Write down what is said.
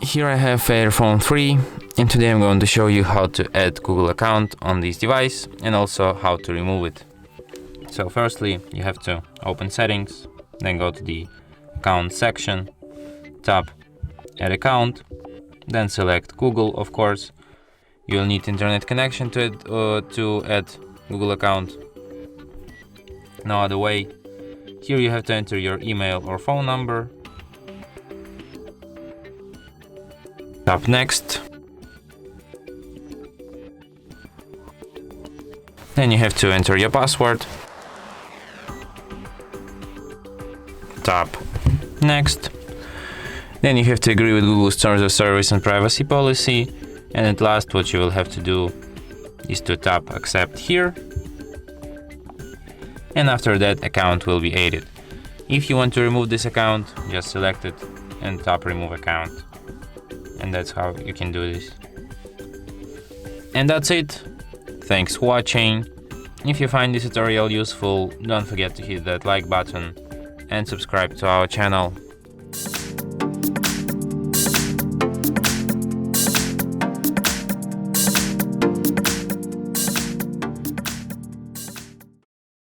Here I have FairPhone 3, and today I'm going to show you how to add Google account on this device and also how to remove it. So firstly, you have to open settings, then go to the account section, tap add account, then select Google, of course. You'll need internet connection to add Google account. No other way. Here you have to enter your email or phone number. Tap next. Then you have to enter your password. Tap next. Then you have to agree with Google's terms of service and privacy policy. And at last, what you will have to do is to tap accept here. And after that, account will be added. If you want to remove this account, just select it and tap remove account. And that's how you can do this. And that's it. Thanks for watching. If you find this tutorial useful, don't forget to hit that like button and subscribe to our channel.